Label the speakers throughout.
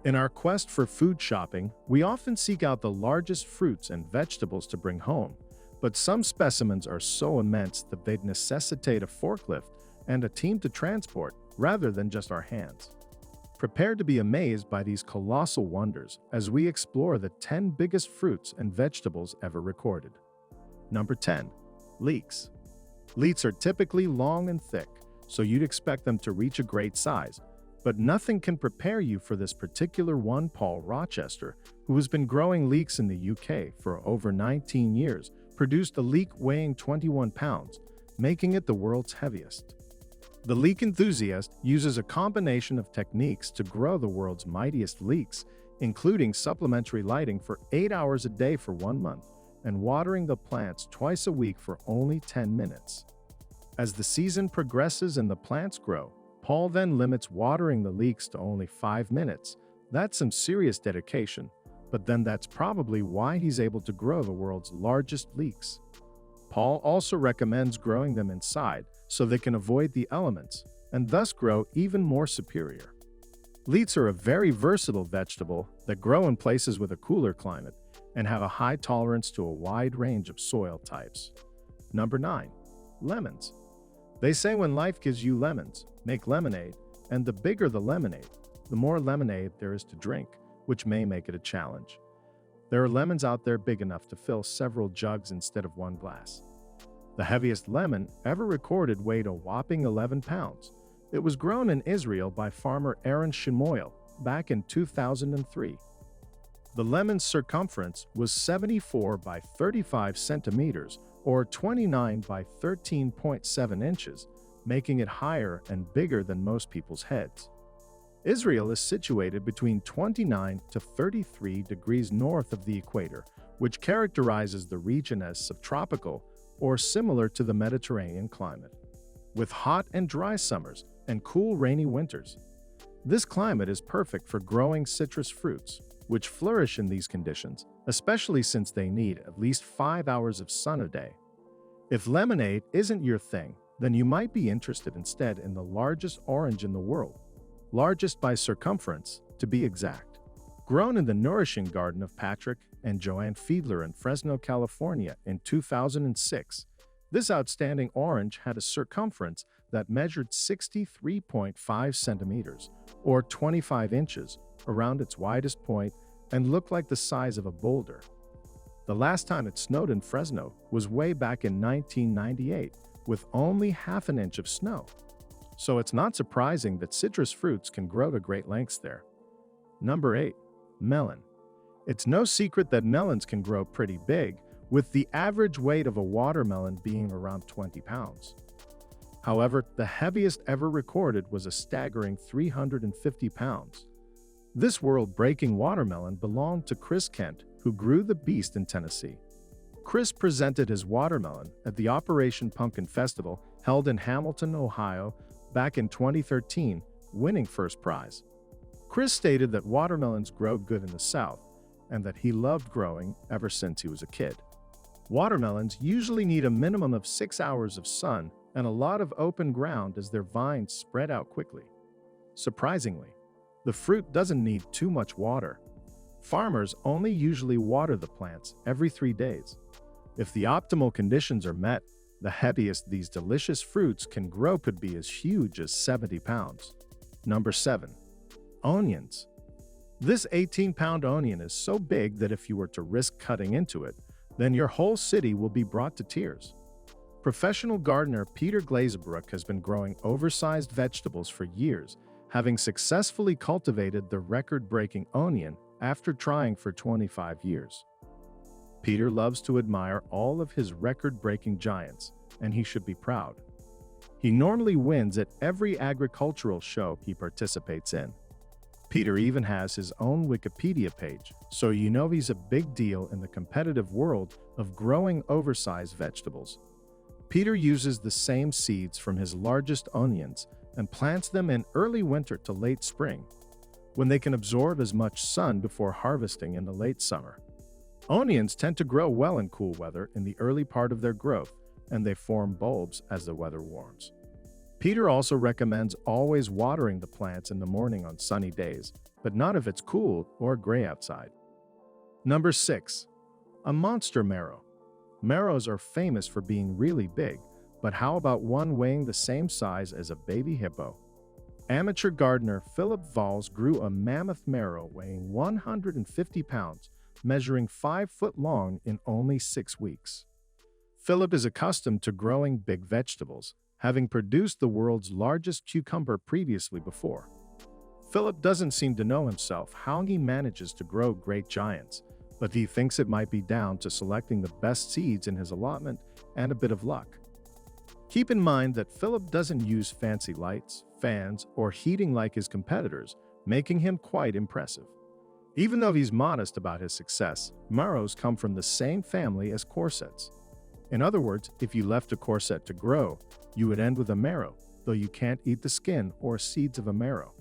Speaker 1: In our quest for food shopping, we often seek out the largest fruits and vegetables to bring home, but some specimens are so immense that they'd necessitate a forklift and a team to transport rather than just our hands. Prepare to be amazed by these colossal wonders as we explore the 10 biggest fruits and vegetables ever recorded. Number 10. Leeks. Leeks are typically long and thick, so you'd expect them to reach a great size. But nothing can prepare you for this particular one. Paul Rochester, who has been growing leeks in the UK for over 19 years, produced a leek weighing 21 pounds, making it the world's heaviest. The leek enthusiast uses a combination of techniques to grow the world's mightiest leeks, including supplementary lighting for 8 hours a day for 1 month and watering the plants twice a week for only 10 minutes. As the season progresses and the plants grow, Paul then limits watering the leeks to only 5 minutes. That's some serious dedication, but then that's probably why he's able to grow the world's largest leeks. Paul also recommends growing them inside so they can avoid the elements and thus grow even more superior. Leeks are a very versatile vegetable that grow in places with a cooler climate and have a high tolerance to a wide range of soil types. Number 9. Lemons. They say when life gives you lemons, make lemonade, and the bigger the lemonade, the more lemonade there is to drink, which may make it a challenge. There are lemons out there big enough to fill several jugs instead of one glass. The heaviest lemon ever recorded weighed a whopping 11 pounds. It was grown in Israel by farmer Aaron Shimoel back in 2003. The lemon's circumference was 74 by 35 centimeters, or 29 by 13.7 inches, making it higher and bigger than most people's heads. Israel is situated between 29 to 33 degrees north of the equator, which characterizes the region as subtropical or similar to the Mediterranean climate, with hot and dry summers and cool rainy winters. This climate is perfect for growing citrus fruits, which flourish in these conditions, especially since they need at least 5 hours of sun a day. If lemonade isn't your thing, then you might be interested instead in the largest orange in the world, largest by circumference, to be exact. Grown in the nourishing garden of Patrick and Joanne Fiedler in Fresno, California in 2006, this outstanding orange had a circumference that measured 63.5 centimeters, or 25 inches, around its widest point and looked like the size of a boulder. The last time it snowed in Fresno was way back in 1998, with only half an inch of snow. So it's not surprising that citrus fruits can grow to great lengths there. Number 8. Melon. It's no secret that melons can grow pretty big, with the average weight of a watermelon being around 20 pounds. However, the heaviest ever recorded was a staggering 350 pounds. This world-breaking watermelon belonged to Chris Kent, who grew the beast in Tennessee. Chris presented his watermelon at the Operation Pumpkin Festival held in Hamilton, Ohio, back in 2013, winning first prize. Chris stated that watermelons grow good in the South, and that he loved growing ever since he was a kid. Watermelons usually need a minimum of 6 hours of sun and a lot of open ground as their vines spread out quickly. Surprisingly, the fruit doesn't need too much water. Farmers only usually water the plants every 3 days. If the optimal conditions are met, the heaviest these delicious fruits can grow could be as huge as 70 pounds. Number 7. Onions. This 18-pound onion is so big that if you were to risk cutting into it, then your whole city will be brought to tears. Professional gardener Peter Glazebrook has been growing oversized vegetables for years, having successfully cultivated the record-breaking onion after trying for 25 years. Peter loves to admire all of his record-breaking giants, and he should be proud. He normally wins at every agricultural show he participates in. Peter even has his own Wikipedia page, so you know he's a big deal in the competitive world of growing oversized vegetables. Peter uses the same seeds from his largest onions and plants them in early winter to late spring, when they can absorb as much sun before harvesting in the late summer. Onions tend to grow well in cool weather in the early part of their growth, and they form bulbs as the weather warms. Peter also recommends always watering the plants in the morning on sunny days, but not if it's cool or gray outside. Number 6. A monster marrow. Marrows are famous for being really big, but how about one weighing the same size as a baby hippo? Amateur gardener Philip Valls grew a mammoth marrow weighing 150 pounds, measuring 5 foot long in only 6 weeks. Philip is accustomed to growing big vegetables, having produced the world's largest cucumber previously before. Philip doesn't seem to know himself how he manages to grow great giants, but he thinks it might be down to selecting the best seeds in his allotment and a bit of luck. Keep in mind that Philip doesn't use fancy lights, fans, or heating like his competitors, making him quite impressive. Even though he's modest about his success, marrows come from the same family as corsets. In other words, if you left a corset to grow, you would end with a marrow, though you can't eat the skin or seeds of a marrow.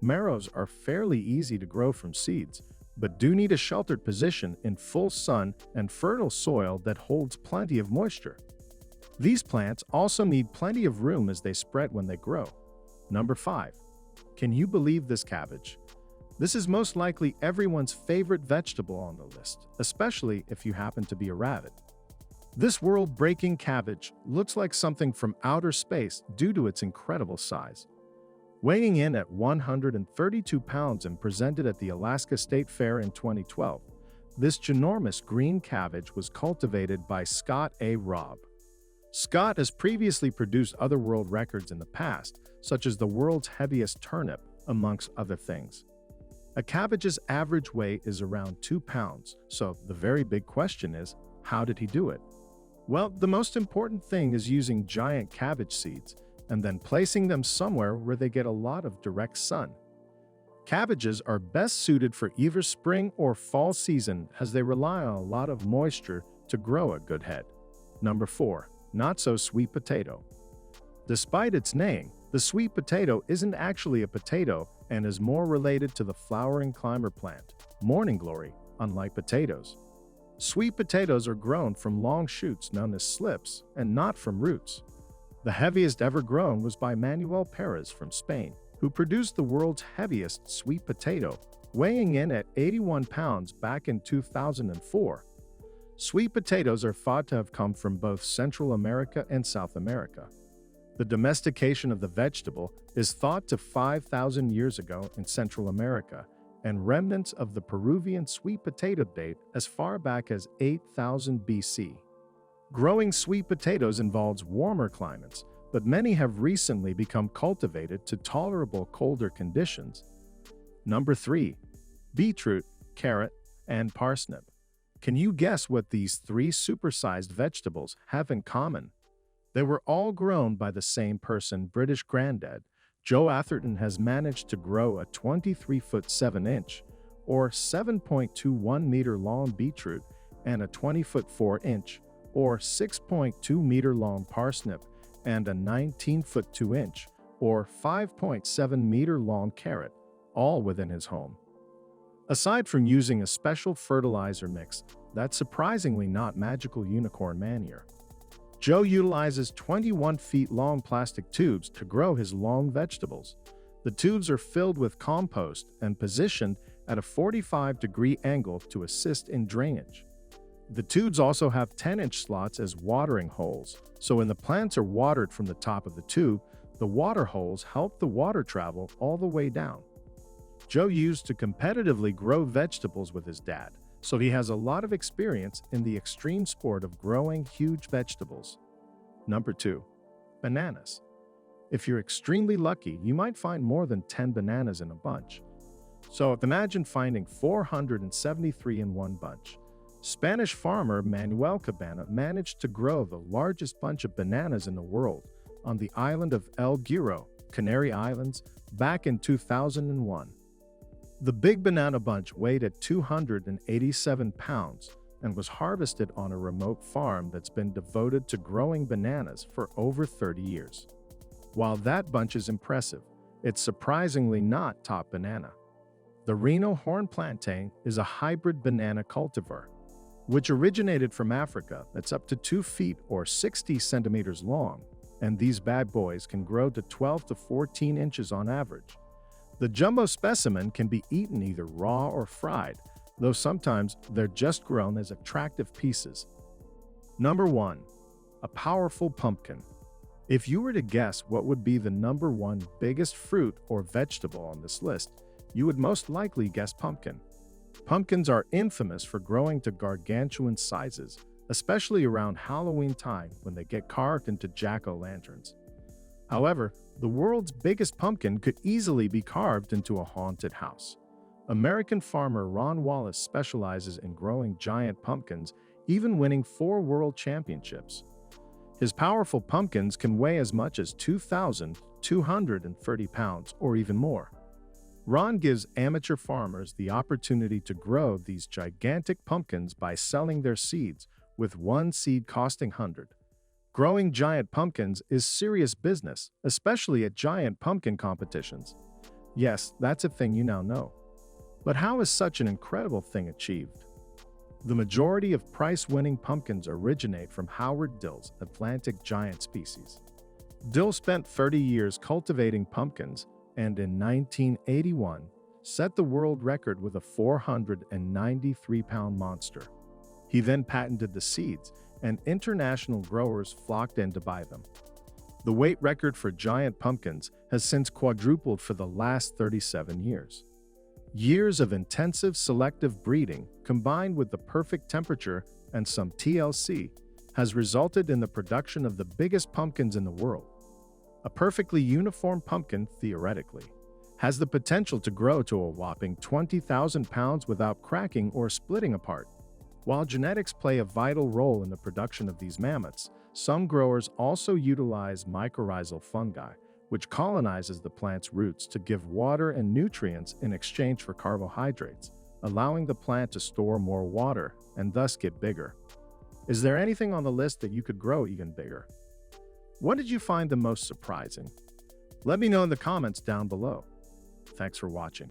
Speaker 1: Marrows are fairly easy to grow from seeds, but do need a sheltered position in full sun and fertile soil that holds plenty of moisture. These plants also need plenty of room as they spread when they grow. Number 5. Can you believe this cabbage? This is most likely everyone's favorite vegetable on the list, especially if you happen to be a rabbit. This world-breaking cabbage looks like something from outer space due to its incredible size. Weighing in at 132 pounds and presented at the Alaska State Fair in 2012, this ginormous green cabbage was cultivated by Scott A. Robb. Scott has previously produced other world records in the past, such as the world's heaviest turnip, amongst other things. A cabbage's average weight is around 2 pounds, so the very big question is, how did he do it? Well, the most important thing is using giant cabbage seeds and then placing them somewhere where they get a lot of direct sun. Cabbages are best suited for either spring or fall season as they rely on a lot of moisture to grow a good head. Number 4. Not so sweet potato. Despite its name, the sweet potato isn't actually a potato and is more related to the flowering climber plant, morning glory, unlike potatoes. Sweet potatoes are grown from long shoots known as slips and not from roots. The heaviest ever grown was by Manuel Perez from Spain, who produced the world's heaviest sweet potato, weighing in at 81 pounds back in 2004. Sweet potatoes are thought to have come from both Central America and South America. The domestication of the vegetable is thought to 5,000 years ago in Central America, and remnants of the Peruvian sweet potato date as far back as 8,000 BC. Growing sweet potatoes involves warmer climates, but many have recently become cultivated to tolerable colder conditions. Number 3. Beetroot, carrot, and parsnip. Can you guess what these 3 supersized vegetables have in common? They were all grown by the same person. British granddad Joe Atherton has managed to grow a 23-foot 7-inch, or 7.21 meter long beetroot and a 20-foot 4-inch, or 6.2 meter long parsnip and a 19-foot 2-inch, or 5.7 meter long carrot, all within his home. Aside from using a special fertilizer mix that's surprisingly not magical unicorn manure, Joe utilizes 21 feet long plastic tubes to grow his long vegetables. The tubes are filled with compost and positioned at a 45-degree angle to assist in drainage. The tubes also have 10-inch slots as watering holes, so when the plants are watered from the top of the tube, the water holes help the water travel all the way down. Joe used to competitively grow vegetables with his dad, so he has a lot of experience in the extreme sport of growing huge vegetables. Number 2. Bananas. If you're extremely lucky, you might find more than 10 bananas in a bunch. So imagine finding 473 in one bunch. Spanish farmer Manuel Cabana managed to grow the largest bunch of bananas in the world on the island of El Hierro, Canary Islands, back in 2001. The big banana bunch weighed at 287 pounds and was harvested on a remote farm that's been devoted to growing bananas for over 30 years. While that bunch is impressive, it's surprisingly not top banana. The Reno horn plantain is a hybrid banana cultivar, which originated from Africa that's up to 2 feet or 60 centimeters long. and these bad boys can grow to 12 to 14 inches on average. The jumbo specimen can be eaten either raw or fried, though sometimes they're just grown as attractive pieces. Number 1. A powerful pumpkin. If you were to guess what would be the number 1 biggest fruit or vegetable on this list, you would most likely guess pumpkin. Pumpkins are infamous for growing to gargantuan sizes, especially around Halloween time when they get carved into jack-o'-lanterns. However, the world's biggest pumpkin could easily be carved into a haunted house. American farmer Ron Wallace specializes in growing giant pumpkins, even winning 4 world championships. His powerful pumpkins can weigh as much as 2,230 pounds or even more. Ron gives amateur farmers the opportunity to grow these gigantic pumpkins by selling their seeds, with one seed costing 100. Growing giant pumpkins is serious business, especially at giant pumpkin competitions. Yes, that's a thing you now know. But how is such an incredible thing achieved? The majority of prize-winning pumpkins originate from Howard Dill's Atlantic giant species. Dill spent 30 years cultivating pumpkins and in 1981 set the world record with a 493-pound monster. He then patented the seeds, and international growers flocked in to buy them. The weight record for giant pumpkins has since quadrupled for the last 37 years. Years of intensive selective breeding, combined with the perfect temperature and some TLC, has resulted in the production of the biggest pumpkins in the world. A perfectly uniform pumpkin, theoretically, has the potential to grow to a whopping 20,000 pounds without cracking or splitting apart. While genetics play a vital role in the production of these mammoths, some growers also utilize mycorrhizal fungi, which colonizes the plant's roots to give water and nutrients in exchange for carbohydrates, allowing the plant to store more water and thus get bigger. Is there anything on the list that you could grow even bigger? What did you find the most surprising? Let me know in the comments down below. Thanks for watching.